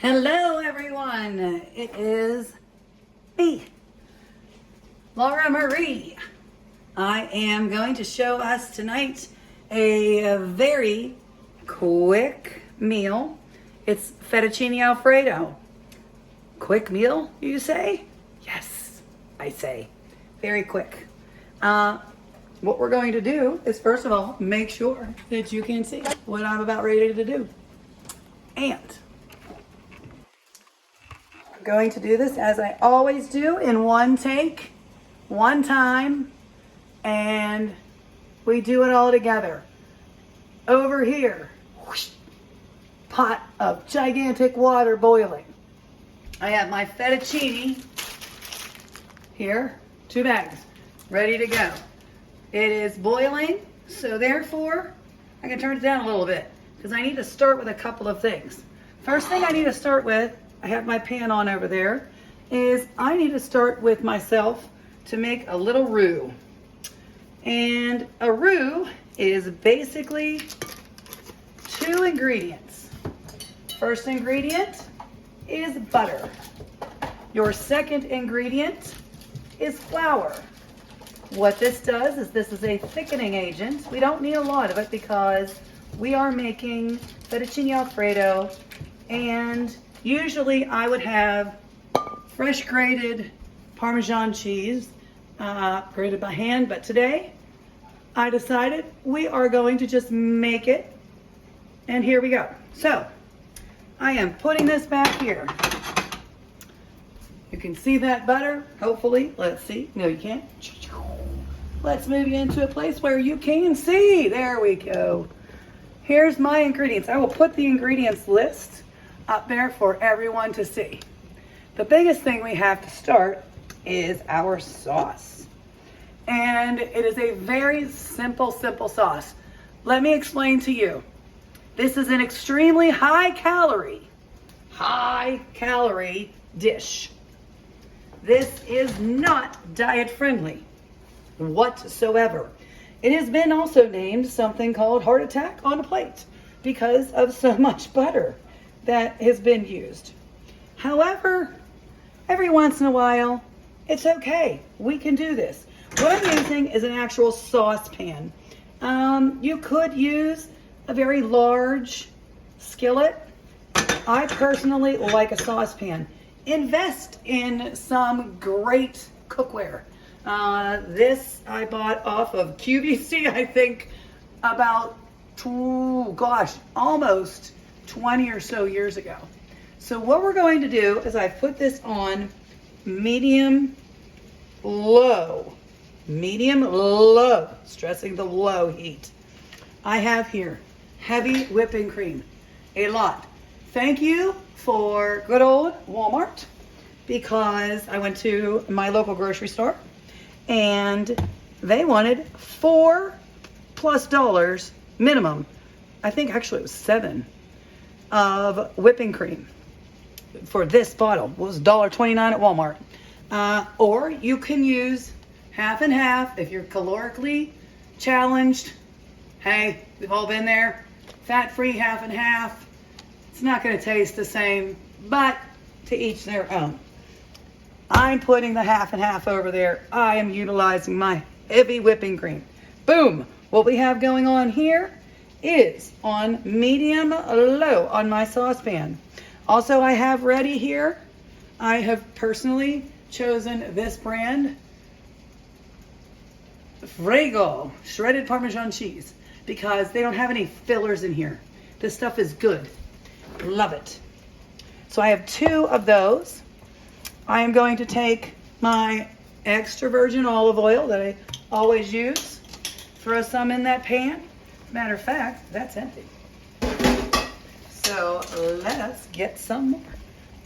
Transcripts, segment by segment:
Hello everyone, it is me, Laura Marie. I am going to show us tonight a very quick meal. It's fettuccine Alfredo. Quick meal, you say? Yes, I say. Very quick. What we're going to do is, first of all, make sure that you can see what I'm about ready to do. And I'm going to do this as I always do, in one take, one time, and we do it all together. Over here, whoosh, pot of gigantic water boiling. I have my fettuccine here, 2 bags, ready to go. It is boiling, so therefore, I can turn it down a little bit because I need to start with a couple of things. First thing I need to start with, I have my pan on over there, is I need to start with myself to make a little roux. And a roux is basically 2 ingredients. First ingredient is butter. Your second ingredient is flour. What this does is this is a thickening agent. We don't need a lot of it because we are making fettuccine Alfredo, and usually I would have fresh grated Parmesan cheese, grated by hand, but today I decided we are going to just make it, and here we go. So I am putting this back here. You can see that butter, hopefully. Let's see. No, you can't. Let's move you into a place where you can see. There we go. Here's my ingredients. I will put the ingredients list up there for everyone to see. The biggest thing we have to start is our sauce. And it is a very simple sauce. Let me explain to you. This is an extremely high calorie dish. This is not diet friendly whatsoever. It has been also named something called heart attack on a plate because of so much butter that has been used. However, every once in a while, it's okay. We can do this. What I'm using is an actual saucepan. You could use a very large skillet. I personally like a saucepan. Invest in some great cookware. This I bought off of QVC, I think about, almost 20 or so years ago. So what we're going to do is I put this on medium low, stressing the low heat. I have here heavy whipping cream, a lot. Thank you for good old Walmart, because I went to my local grocery store and they wanted $4+ minimum. I think actually it was $7 of whipping cream for this bottle. It was $1.29 at Walmart. Or you can use half and half if you're calorically challenged. Hey, we've all been there. Fat-free half and half. It's not going to taste the same, but to each their own. I'm putting the half and half over there. I am utilizing my heavy whipping cream. Boom. What we have going on here is on medium low on my saucepan. Also, I have ready here, I have personally chosen this brand, Frego shredded Parmesan cheese, because they don't have any fillers in here. This stuff is good. Love it. So I have 2 of those. I am going to take my extra virgin olive oil that I always use, throw some in that pan. Matter of fact, that's empty. So let's get some more.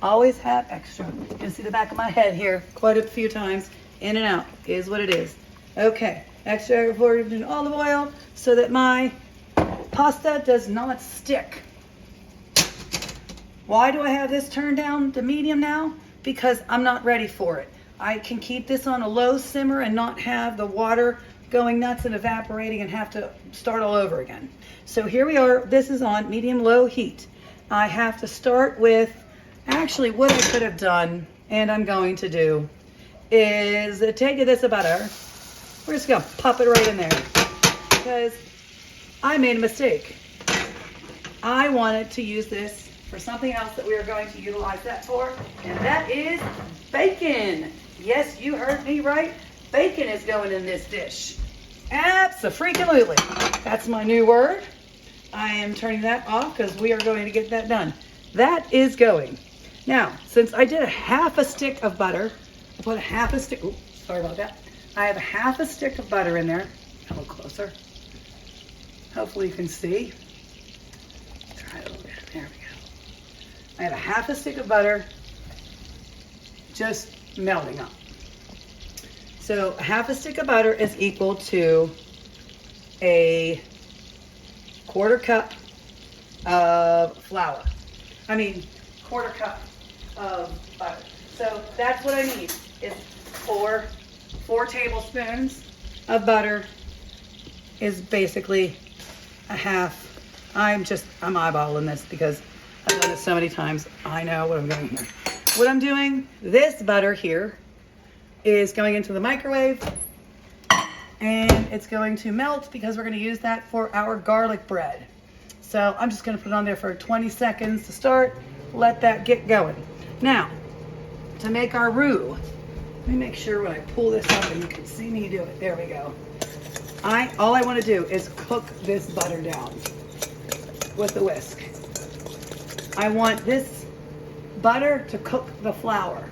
Always have extra. You can see the back of my head here quite a few times. In and out is what it is. Okay, extra virgin olive oil so that my pasta does not stick. Why do I have this turned down to medium now? Because I'm not ready for it. I can keep this on a low simmer and not have the water going nuts and evaporating and have to start all over again. So here we are. This is on medium-low heat. I have to start with Actually, what I could have done, and I'm going to do, is take this butter. We're just gonna pop it right in there because I made a mistake. I wanted to use this for something else that we are going to utilize that for, and that is bacon. Yes, you heard me right. Bacon is going in this dish. Abso-freaking-lutely. That's my new word. I am turning that off because we are going to get that done. That is going. Now, since I did a half a stick of butter, I put a half a stick, oops, sorry about that. I have a half a stick of butter in there. A little closer. Hopefully you can see. Try it a little bit. There we go. I have a half a stick of butter just melting up. So a half a stick of butter is equal to a quarter cup of flour. Quarter cup of butter. So that's what I need is four tablespoons of butter is basically a half. I'm eyeballing this because I've done it so many times. I know what I'm doing here. What I'm doing, this butter here is going into the microwave and it's going to melt because we're going to use that for our garlic bread. So I'm just going to put it on there for 20 seconds to start. Let that get going. Now, to make our roux, let me make sure when I pull this up and you can see me do it. There we go. All I want to do is cook this butter down with the whisk. I want this butter to cook the flour.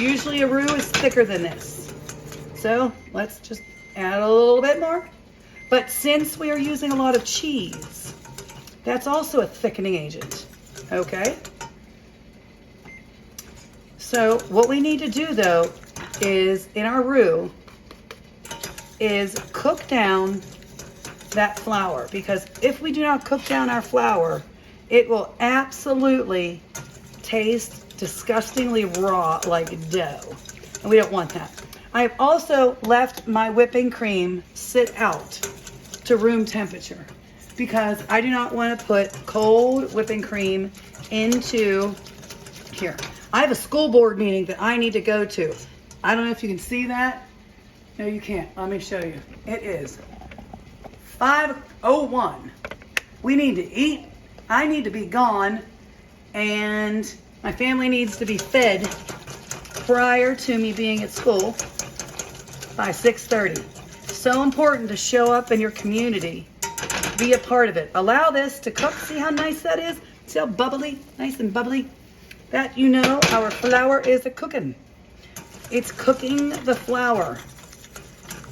Usually a roux is thicker than this. So let's just add a little bit more. But since we are using a lot of cheese, that's also a thickening agent. Okay? So what we need to do though is in our roux is cook down that flour, because if we do not cook down our flour, it will absolutely taste disgustingly raw like dough, and we don't want that. I have also left my whipping cream sit out to room temperature because I do not want to put cold whipping cream into here. I have a school board meeting that I need to go to. I don't know if you can see that. No, you can't. Let me show you. It is 5:01. We need to eat. I need to be gone. And my family needs to be fed prior to me being at school by 6:30. So important to show up in your community. Be a part of it. Allow this to cook. See how nice that is? See how bubbly? Nice and bubbly? That you know our flour is a-cooking. It's cooking the flour.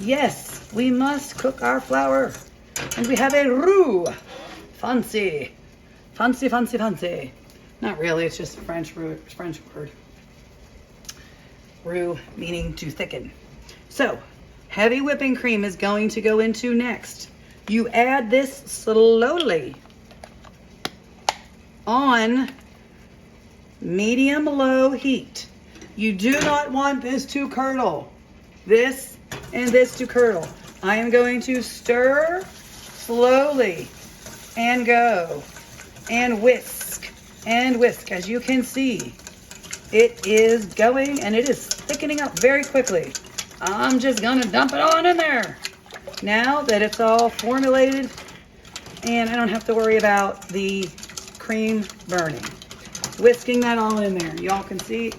Yes, we must cook our flour. And we have a roux. Fancy. Fancy, fancy, fancy. Not really, it's just French word. Roux meaning to thicken. So, heavy whipping cream is going to go into next. You add this slowly on medium-low heat. You do not want this to curdle. This and this to curdle. I am going to stir slowly and go and whisk and whisk. As you can see, it is going and it is thickening up very quickly. I'm just gonna dump it on in there. Now that it's all formulated and I don't have to worry about the cream burning. Whisking that all in there. Y'all can see,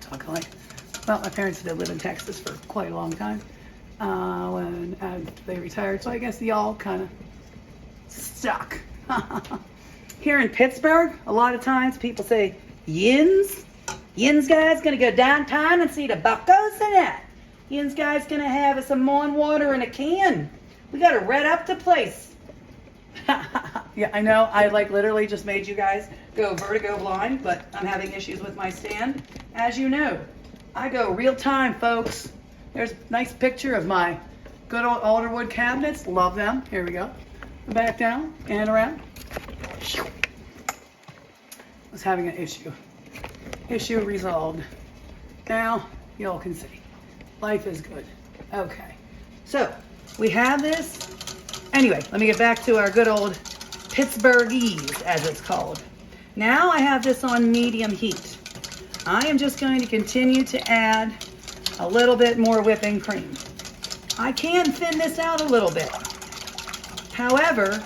talking like, well, my parents did live in Texas for quite a long time when they retired. So I guess y'all kind of stuck. Here in Pittsburgh, a lot of times people say, Yins guy's gonna go downtown and see the buckos and that. Yins guy's gonna have some more water in a can. We gotta red up the place. Yeah, I know, I like literally just made you guys go vertigo blind, but I'm having issues with my stand. As you know, I go real time, folks. There's a nice picture of my good old alderwood cabinets. Love them. Here we go. Back down and around. Was having an issue. Issue resolved. Now, y'all can see. Life is good. Okay. So, we have this. Anyway, let me get back to our good old Pittsburghese, as it's called. Now I have this on medium heat. I am just going to continue to add a little bit more whipping cream. I can thin this out a little bit. However,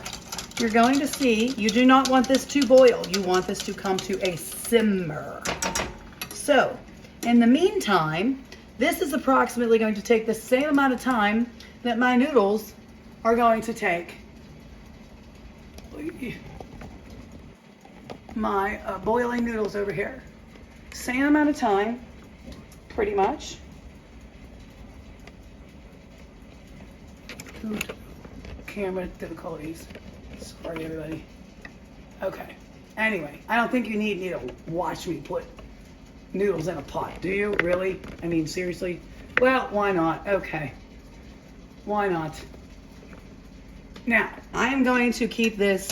you're going to see, you do not want this to boil. You want this to come to a simmer. So, in the meantime, this is approximately going to take the same amount of time that my noodles are going to take. My boiling noodles over here. Same amount of time, pretty much. Camera difficulties. Sorry, everybody. Okay. Anyway, I don't think you need me to watch me put noodles in a pot, do you? Really? I mean, seriously? Well, why not? Okay. Why not? Now, I am going to keep this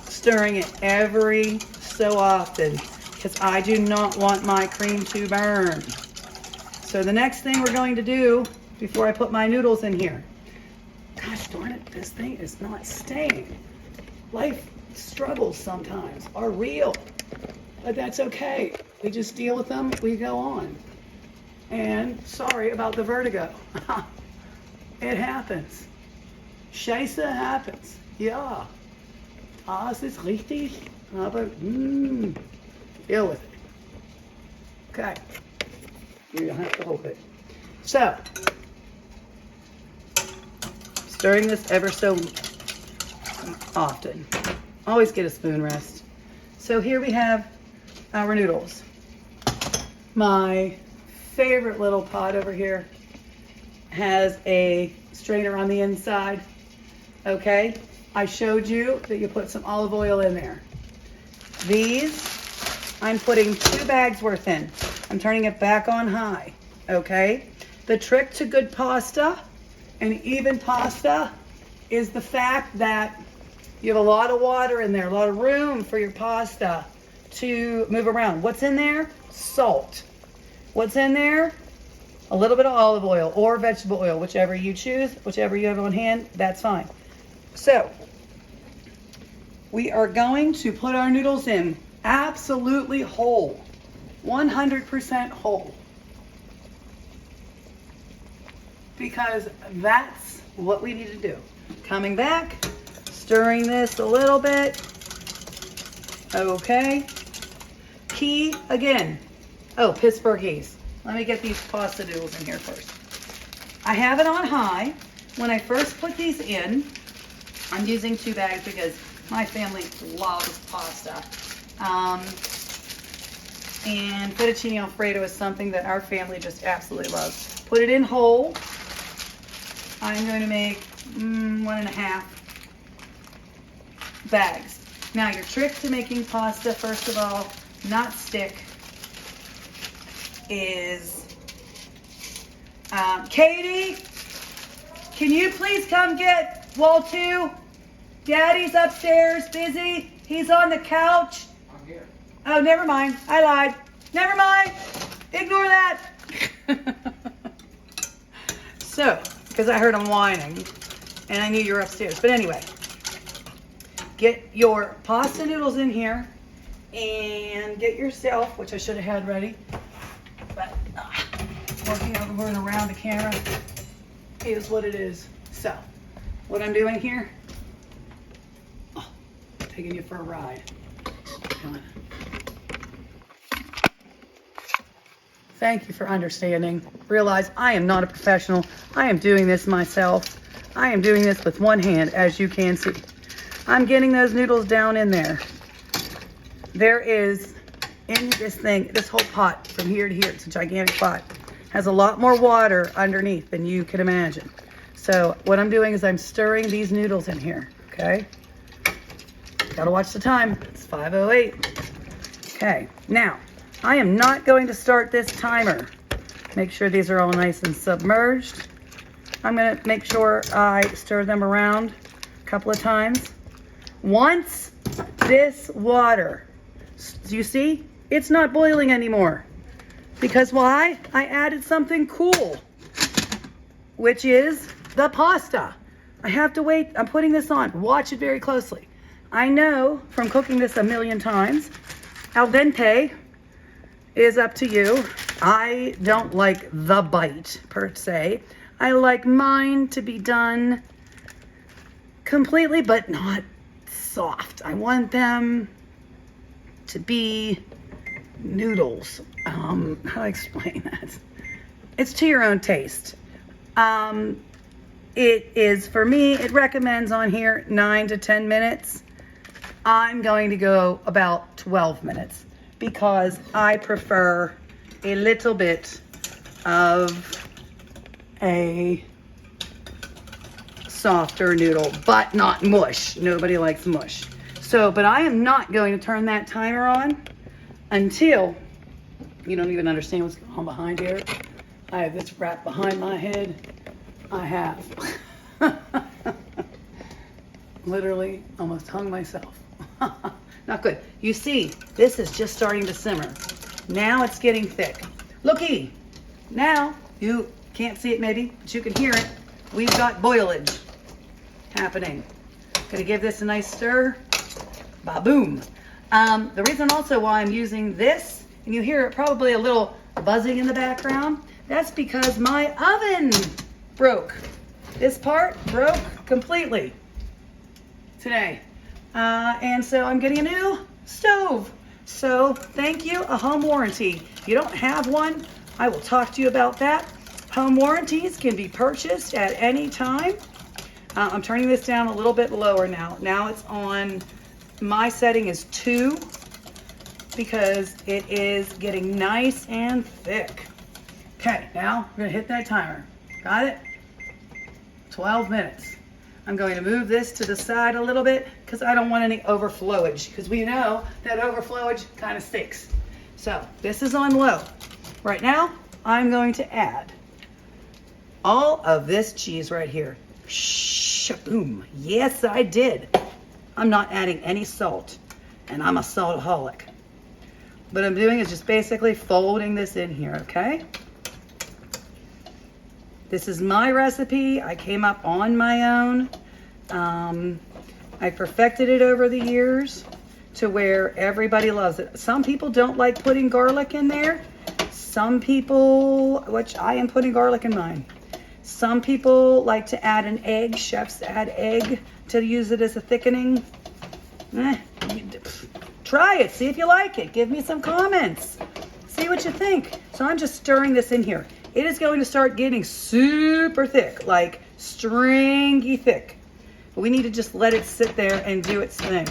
stirring it every so often because I do not want my cream to burn. So the next thing we're going to do before I put my noodles in here, gosh darn it, this thing is not staying. Life struggles sometimes are real, but that's okay. We just deal with them, we go on. And sorry about the vertigo. It happens. Scheiße happens. Ja. Das ist richtig, aber deal with it. Okay. You don't have to hold it. So, stirring this ever so often. Always get a spoon rest. So here we have our noodles. My favorite little pot over here has a strainer on the inside. Okay, I showed you that you put some olive oil in there. These, I'm putting 2 bags worth in. I'm turning it back on high. Okay, the trick to good pasta and even pasta is the fact that you have a lot of water in there, a lot of room for your pasta to move around. What's in there? Salt. What's in there? A little bit of olive oil or vegetable oil, whichever you choose, whichever you have on hand, that's fine. So, we are going to put our noodles in absolutely whole, 100% whole. Because that's what we need to do. Coming back, stirring this a little bit. Okay. Key again. Oh, Pittsburgh geese. Let me get these pasta noodles in here first. I have it on high. When I first put these in, I'm using 2 bags because my family loves pasta. And fettuccine Alfredo is something that our family just absolutely loves. Put it in whole. I'm going to make 1.5 bags. Now your trick to making pasta, first of all, not stick, is, Katie, can you please come get Wall 2? Daddy's upstairs, busy. He's on the couch. I'm here. Oh, never mind. I lied. Never mind. Ignore that. So, because I heard him whining, and I knew you were upstairs. But anyway, get your pasta noodles in here, and get yourself, which I should have had ready, but working over and around the camera is what it is. So, what I'm doing here, taking you for a ride. Come on. Thank you for understanding. Realize I am not a professional. I am doing this myself. I am doing this with one hand, as you can see. I'm getting those noodles down in there. There is, in this thing, this whole pot from here to here, it's a gigantic pot, has a lot more water underneath than you can imagine. So what I'm doing is I'm stirring these noodles in here, okay? Gotta watch the time, it's 5:08. Okay, now, I am not going to start this timer. Make sure these are all nice and submerged. I'm gonna make sure I stir them around a couple of times. Once this water, do you see? It's not boiling anymore. Because why? I added something cool, which is the pasta. I have to wait. I'm putting this on. Watch it very closely. I know from cooking this a million times, al dente is up to you. I don't like the bite per se. I like mine to be done completely, but not soft. I want them to be noodles. How do I explain that? It's to your own taste. It is, for me, it recommends on here 9 to 10 minutes. I'm going to go about 12 minutes because I prefer a little bit of a softer noodle, but not mush. Nobody likes mush. So, but I am not going to turn that timer on until, you don't even understand what's going on behind here. I have this wrap behind my head. I have. Literally almost hung myself. Not good. You see, this is just starting to simmer. Now it's getting thick. Looky. Now, you can't see it maybe, but you can hear it. We've got boilage happening. Gonna give this a nice stir. Ba-boom. The reason also why I'm using this, and you hear it probably a little buzzing in the background, that's because my oven broke. This part broke completely today. And so I'm getting a new stove. So thank you, a home warranty. If you don't have one, I will talk to you about that. Home warranties can be purchased at any time. I'm turning this down a little bit lower now. Now it's on, my setting is 2 because it is getting nice and thick. Okay, now we're gonna hit that timer. Got it? 12 minutes. I'm going to move this to the side a little bit because I don't want any overflowage, because we know that overflowage kind of stinks. So this is on low. Right now, I'm going to add all of this cheese right here. Shaboom. Yes, I did. I'm not adding any salt, and I'm a saltaholic. What I'm doing is just basically folding this in here, okay? This is my recipe. I came up on my own. I perfected it over the years to where everybody loves it. Some people don't like putting garlic in there. Some people, which I am putting garlic in mine. Some people like to add an egg. Chefs add egg to use it as a thickening. Try it. See if you like it. Give me some comments. See what you think. So I'm just stirring this in here. It is going to start getting super thick, like stringy thick. But we need to just let it sit there and do its thing.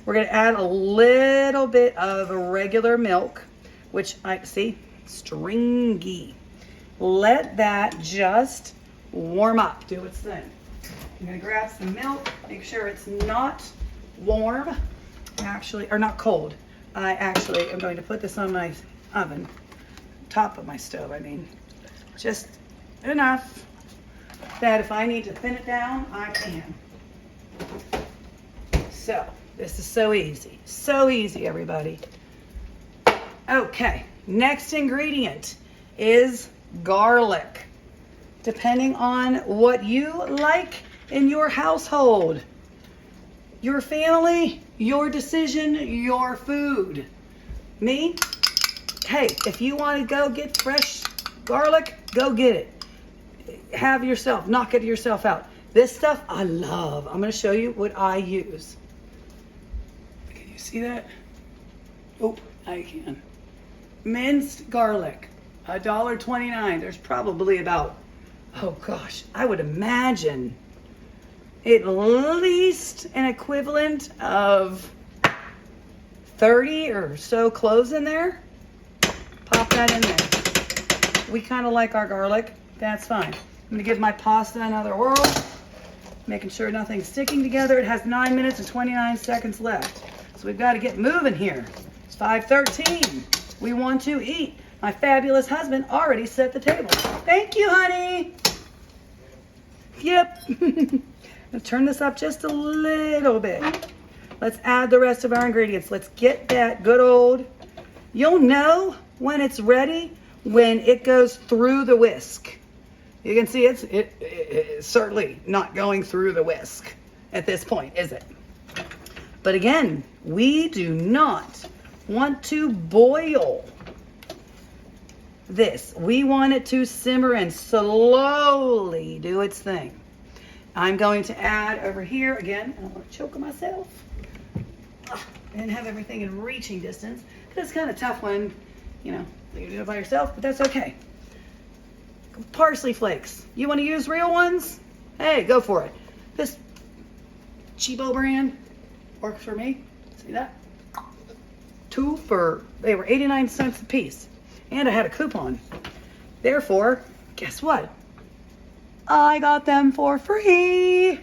We're going to add a little bit of regular milk, which I see, stringy. Let that just warm up, do its thing. I'm going to grab some milk, make sure it's not warm, actually, or not cold. I actually am going to put this on my oven, top of my stove, I mean. Just enough that if I need to thin it down, I can. So, this is so easy, everybody. Okay, next ingredient is garlic. Depending on what you like in your household, your family, your decision, your food. Me? Hey, if you want to go get fresh garlic, go get it. Have yourself, knock it yourself out. This stuff I love. I'm going to show you what I use. Can you see that? Oh, I can. Minced garlic, $1.29. There's probably about, oh gosh, I would imagine at least an equivalent of 30 or so cloves in there. Pop that in there. We kind of like our garlic. That's fine. I'm going to give my pasta another whirl, making sure nothing's sticking together. It has 9 minutes and 29 seconds left. So we've got to get moving here. It's 5:13. We want to eat. My fabulous husband already set the table. Thank you, honey. Yep. Let's turn this up just a little bit. Let's add the rest of our ingredients. Let's get that good old, you'll know when it's ready when it goes through the whisk. You can see it's certainly not going through the whisk at this point, is it? But again, we do not want to boil this. We want it to simmer and slowly do its thing. I'm going to add over here, again, I don't want to choke myself. I didn't have everything in reaching distance, because it's kind of tough when, you know, you do it by yourself, but that's okay. Parsley flakes. You want to use real ones? Hey, go for it. This cheapo brand works for me. See that? They were 89 cents a piece. And I had a coupon. Therefore, guess what? I got them for free.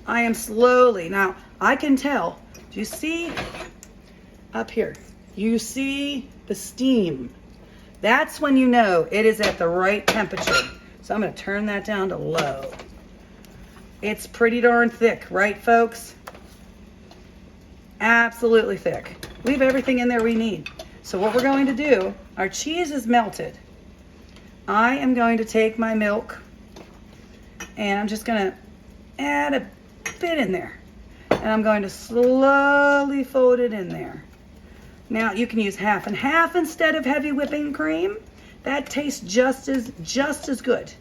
I am slowly, now I can tell, do you see up here? You see the steam. That's when you know it is at the right temperature. So I'm going to turn that down to low. It's pretty darn thick, right, folks? Absolutely thick. We have everything in there we need. So what we're going to do, our cheese is melted. I am going to take my milk and I'm just going to add a bit in there. And I'm going to slowly fold it in there. Now you can use half and half instead of heavy whipping cream. That tastes just as good.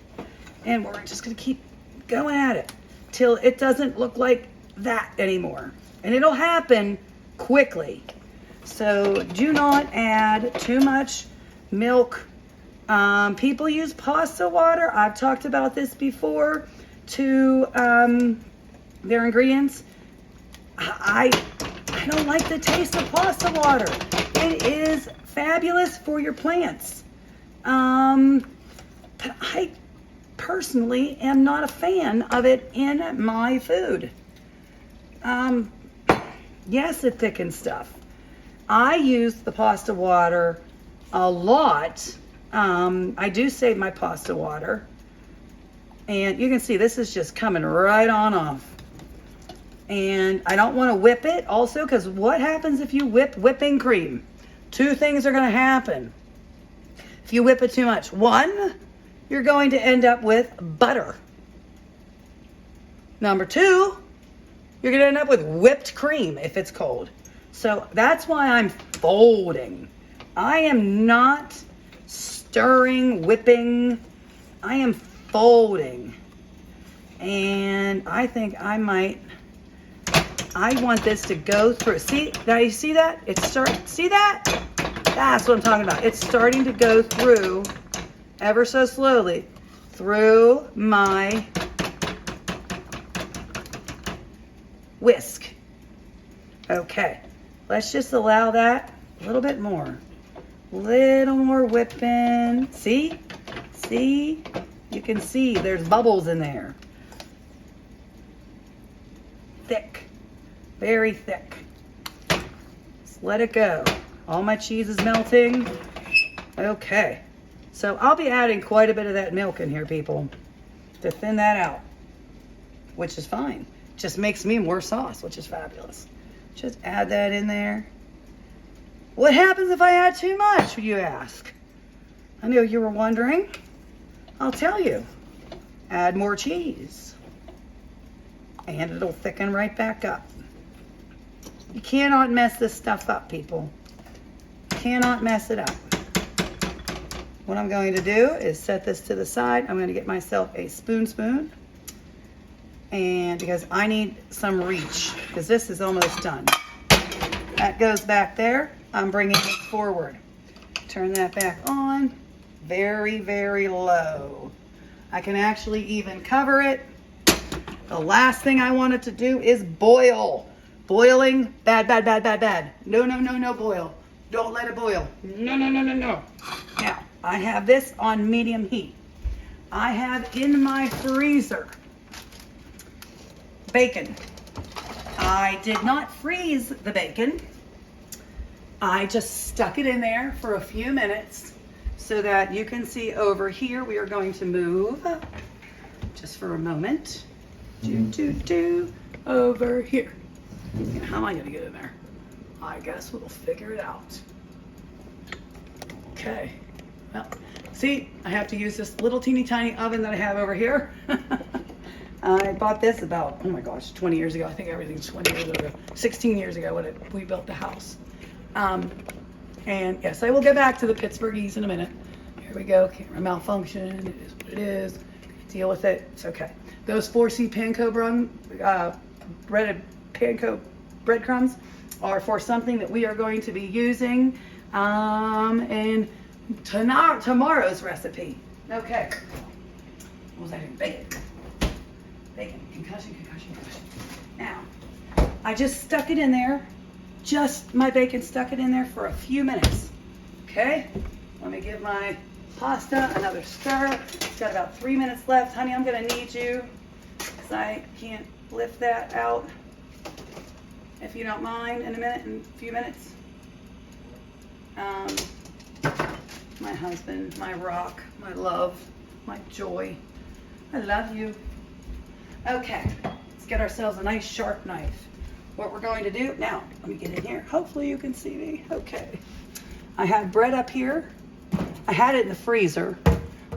And we're just going to keep going at it till it doesn't look like that anymore. And it'll happen quickly. So do not add too much milk. People use pasta water. I've talked about this before to their ingredients. I don't like the taste of pasta water. It is fabulous for your plants. But I personally am not a fan of it in my food. Yes, it thickens stuff. I use the pasta water a lot. I do save my pasta water. And you can see this is just coming right on off. And I don't want to whip it also, because what happens if you whip whipping cream? Two things are going to happen if you whip it too much. One, you're going to end up with butter. Number two, you're going to end up with whipped cream if it's cold. So that's why I'm folding. I am not stirring, whipping. I am folding. And I think I want this to go through. See, now you see that? See that? That's what I'm talking about. It's starting to go through ever so slowly through my whisk. Okay, let's just allow that a little bit more. Little more whipping. See? See? You can see there's bubbles in there. Thick. Very thick. Just let it go. All my cheese is melting. Okay. So I'll be adding quite a bit of that milk in here, people, to thin that out, which is fine. Just makes me more sauce, which is fabulous. Just add that in there. What happens if I add too much, you ask? I know you were wondering. I'll tell you. Add more cheese. And it'll thicken right back up. You cannot mess this stuff up, people. You cannot mess it up. What I'm going to do is set this to the side. I'm going to get myself a spoon. And because I need some reach, because this is almost done. That goes back there. I'm bringing it forward. Turn that back on. Very, very low. I can actually even cover it. The last thing I want it to do is boil. Boiling, bad. No, boil. Don't let it boil. No. Now, I have this on medium heat. I have in my freezer bacon. I did not freeze the bacon. I just stuck it in there for a few minutes so that you can see over here. We are going to move just for a moment. Over here. How am I going to get in there? I guess we'll figure it out. Okay. Well, see, I have to use this little teeny tiny oven that I have over here. I bought this about, oh my gosh, 20 years ago. I think everything's 20 years ago. 16 years ago when we built the house. And yes, I will get back to the Pittsburghese in a minute. Here we go. Camera malfunction. It is what it is. Deal with it. It's okay. Those 4C panko breaded panko breadcrumbs are for something that we are going to be using in tomorrow's recipe. Okay. What was I doing? Bacon. Bacon. Concussion. Now, I just stuck it in there. My bacon stuck it in there for a few minutes. Okay? Let me give my pasta another stir. It's got about 3 minutes left. Honey, I'm going to need you because I can't lift that out. If you don't mind, in a few minutes. My husband, my rock, my love, my joy. I love you. Okay, let's get ourselves a nice sharp knife. What we're going to do, now, let me get in here. Hopefully you can see me. Okay. I have bread up here. I had it in the freezer.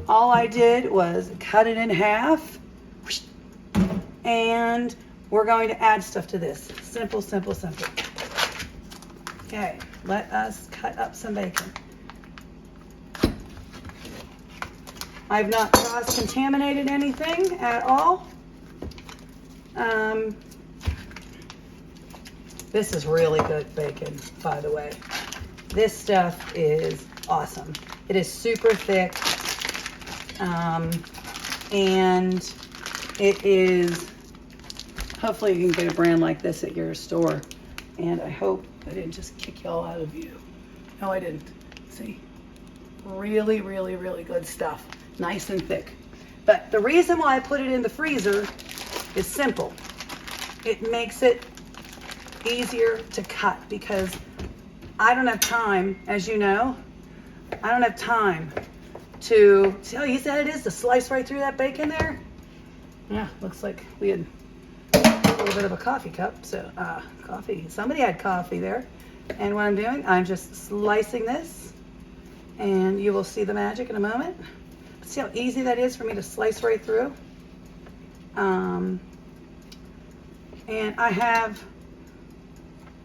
All I did was cut it in half. And we're going to add stuff to this. Simple. Okay, let us cut up some bacon. I've not cross-contaminated anything at all. This is really good bacon, by the way. This stuff is awesome. It is super thick, and it is, hopefully you can get a brand like this at your store. And I hope I didn't just kick y'all out of view. No, I didn't. See? Really good stuff. Nice and thick. But the reason why I put it in the freezer is simple. It makes it easier to cut because I don't have time, as you know, I don't have time to, see how easy that it is to slice right through that bacon there? Yeah, looks like we had a little bit of a coffee cup, so somebody had coffee there. And what I'm doing, I'm just slicing this, and you will see the magic in a moment. But see how easy that is for me to slice right through? And I have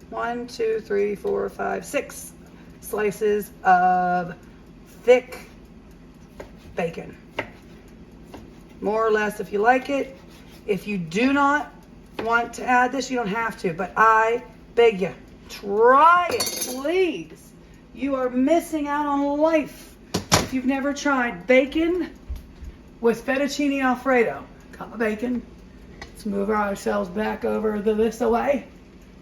1, 2, 3, 4, 5, 6 slices of thick bacon. More or less if you like it. If you do not want to add this, you don't have to, but I beg you, try it, please. You are missing out on life if you've never tried bacon with fettuccine Alfredo. Cup of bacon. Let's move ourselves back over this away.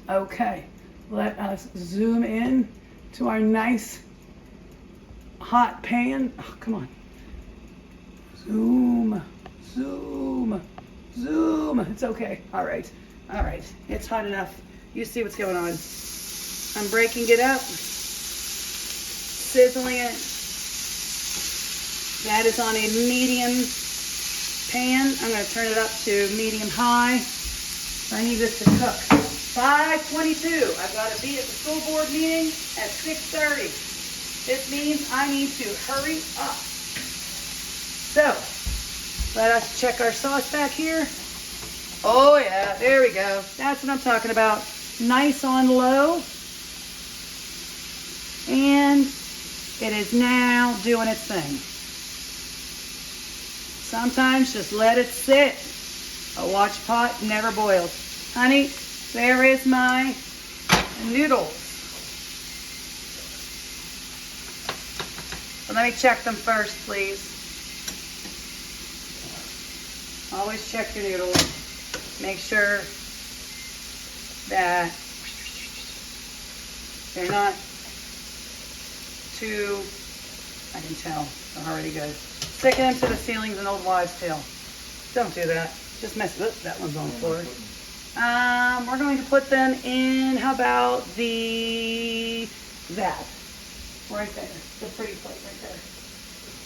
Okay, let us zoom in to our nice hot pan. Oh, come on. Zoom. It's okay. All right. It's hot enough. You see what's going on. I'm breaking it up, sizzling it. That is on a medium pan. I'm going to turn it up to medium high. I need this to cook. 5:22. I've got to be at the school board meeting at 6:30. This means I need to hurry up. So, let us check our sauce back here. Oh yeah, there we go. That's what I'm talking about. Nice on low. And it is now doing its thing. Sometimes just let it sit. A watch pot never boils. Honey, there is my noodles. So let me check them first, please. Always check your noodles. Make sure that they're not too, I can tell, they're already good. Stick them to the ceiling's an old wives' tale. Don't do that. Just mess it up. That one's on the floor. We're going to put them in, how about that? Right there. The pretty plate right there.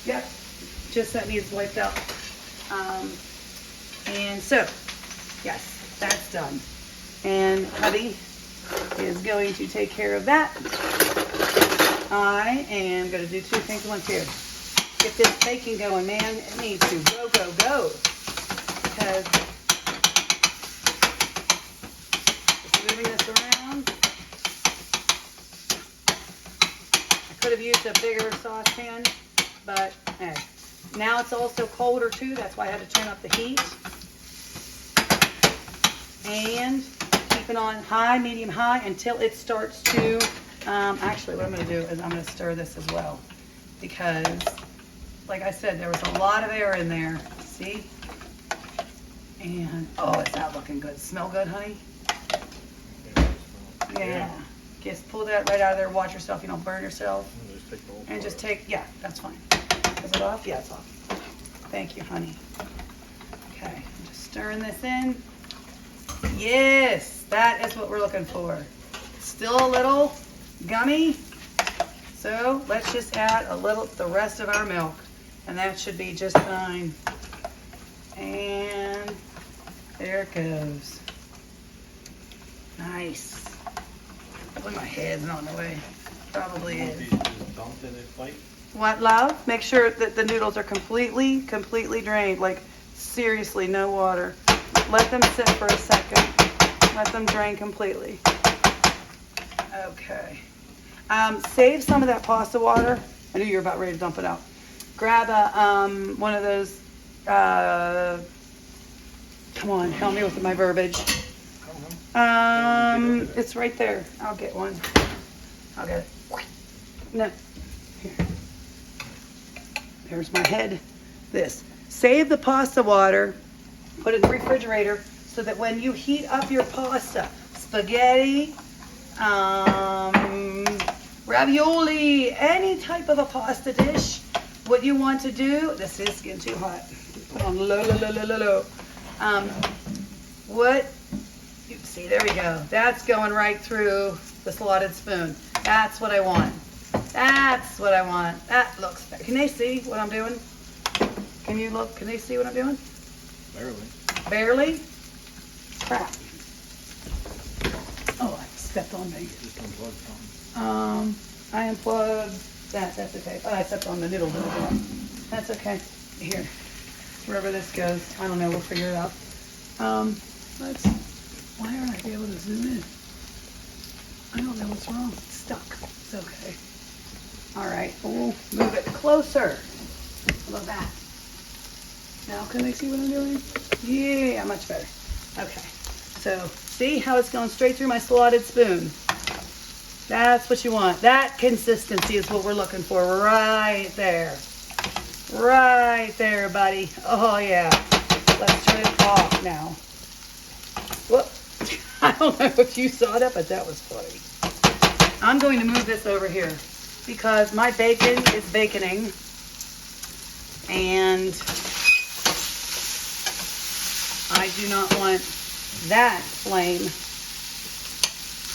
Yep. Just that needs wiped out. And so, yes, that's done. And hubby is going to take care of that. I am going to do 2 things at once here. Get this bacon going, man. It needs to go. Because could have used a bigger saucepan, but hey. Now it's also colder too. That's why I had to turn up the heat. And keep it on high, medium high until it starts to, actually what I'm going to do is I'm going to stir this as well. Because, like I said, there was a lot of air in there. See? And, oh, it's not looking good. Smell good, honey? Yeah. Just pull that right out of there. Watch yourself. You don't burn yourself. And just take, yeah, that's fine. Is it off? Yeah, it's off. Thank you, honey. Okay, I'm just stirring this in. Yes, that is what we're looking for. Still a little gummy. So let's just add a little, the rest of our milk. And that should be just fine. And there it goes. Nice. Hopefully my head's not in the way. Probably is. What, love? Make sure that the noodles are completely drained. Like, seriously, no water. Let them sit for a second. Let them drain completely. Okay. Save some of that pasta water. I knew you were about ready to dump it out. Grab a, one of those, come on, help me with my verbiage. It's right there. I'll get one. I'll get it. No. Here. There's my head. This. Save the pasta water. Put it in the refrigerator so that when you heat up your pasta, spaghetti, ravioli, any type of a pasta dish, what you want to do, this is getting too hot. Put on low, low, low, low, low, low. See, there we go. That's going right through the slotted spoon. That's what I want. That's what I want. That looks better. Can they see what I'm doing? Can you look? Can they see what I'm doing? Barely. Barely? Crap. Oh, I stepped on me. Just unplug something. I unplugged that. That's okay. Oh, I stepped on the noodle. That's okay. Here. Wherever this goes. I don't know. We'll figure it out. Why aren't I able to zoom in? I don't know what's wrong. It's stuck. It's okay. All right. We'll move it closer. How about that? Now can they see what I'm doing? Yeah, much better. Okay. So see how it's going straight through my slotted spoon? That's what you want. That consistency is what we're looking for right there. Right there, buddy. Oh, yeah. Let's turn it off now. Whoop. I don't know if you saw that, but that was funny. I'm going to move this over here because my bacon is baconing. And I do not want that flame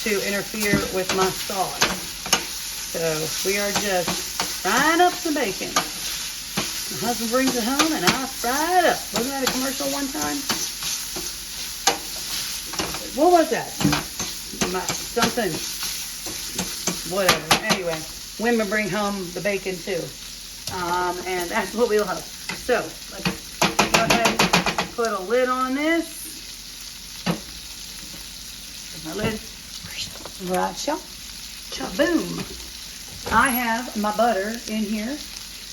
to interfere with my sauce. So we are just frying up some bacon. My husband brings it home and I fry it up. Wasn't that a commercial one time? What was that? Something. Whatever. Anyway, women bring home the bacon too. And that's what we love. So let's go ahead and put a lid on this. Put my lid. Right, cha-boom. I have my butter in here.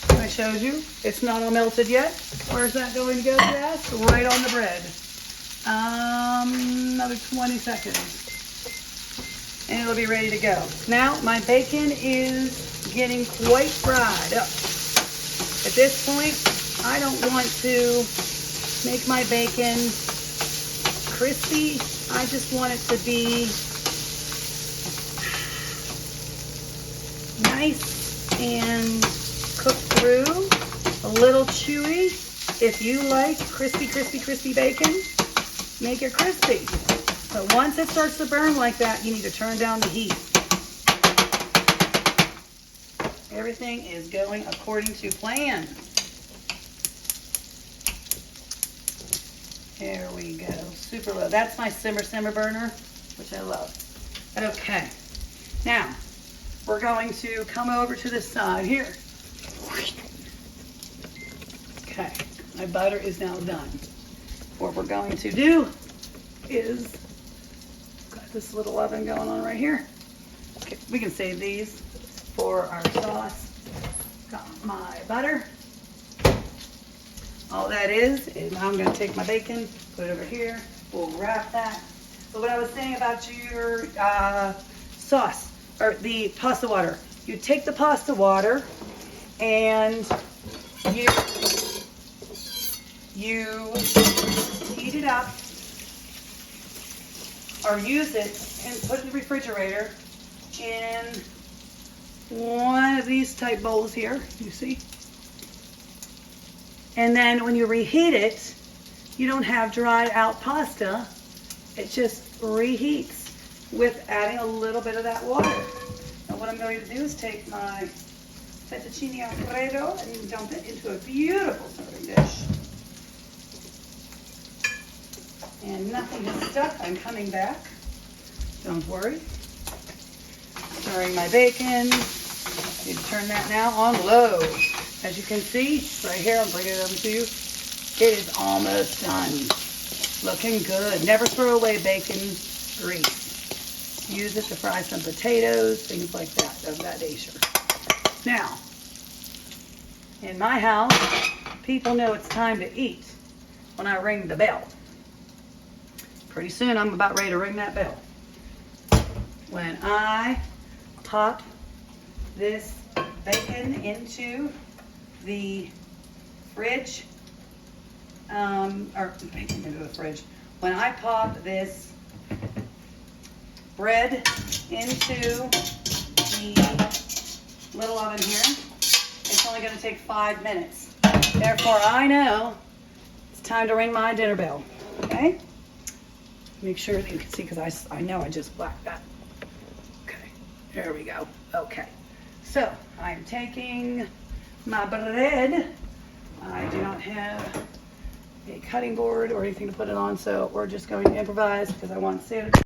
I showed you. It's not all melted yet. Where's that going to go, Jess? Right on the bread. Another 20 seconds. And it'll be ready to go. Now, my bacon is getting quite fried up. At this point, I don't want to make my bacon crispy. I just want it to be nice and cooked through, a little chewy. If you like crispy bacon, make it crispy. But once it starts to burn like that, you need to turn down the heat. Everything is going according to plan. There we go. Super low. That's my simmer burner, which I love. Okay. Now, we're going to come over to this side here. Okay. My butter is now done. What we're going to do is, got this little oven going on right here. Okay, we can save these for our sauce. Got my butter. All that is now I'm going to take my bacon, put it over here. We'll wrap that. But what I was saying about your sauce, or the pasta water. You take the pasta water and you heat it up or use it and put it in the refrigerator in one of these type bowls here, you see? And then when you reheat it, you don't have dried out pasta. It just reheats with adding a little bit of that water. Now what I'm going to do is take my fettuccine alfredo and dump it into a beautiful serving dish. And nothing is stuck. I'm coming back. Don't worry. Stirring my bacon. You turn that now on low. As you can see, right here, I'll bring it over to you. It is almost done. Looking good. Never throw away bacon grease. Use it to fry some potatoes, things like that, of that nature. Now, in my house, people know it's time to eat when I ring the bell. Pretty soon, I'm about ready to ring that bell. When I pop this bacon into the fridge, or bacon into the fridge. When I pop this bread into the little oven here, it's only going to take 5 minutes. Therefore, I know it's time to ring my dinner bell. Okay? Make sure that you can see, because I know I just blacked that. Okay, there we go. Okay, so I'm taking my bread. I do not have a cutting board or anything to put it on, so we're just going to improvise because I want to save it.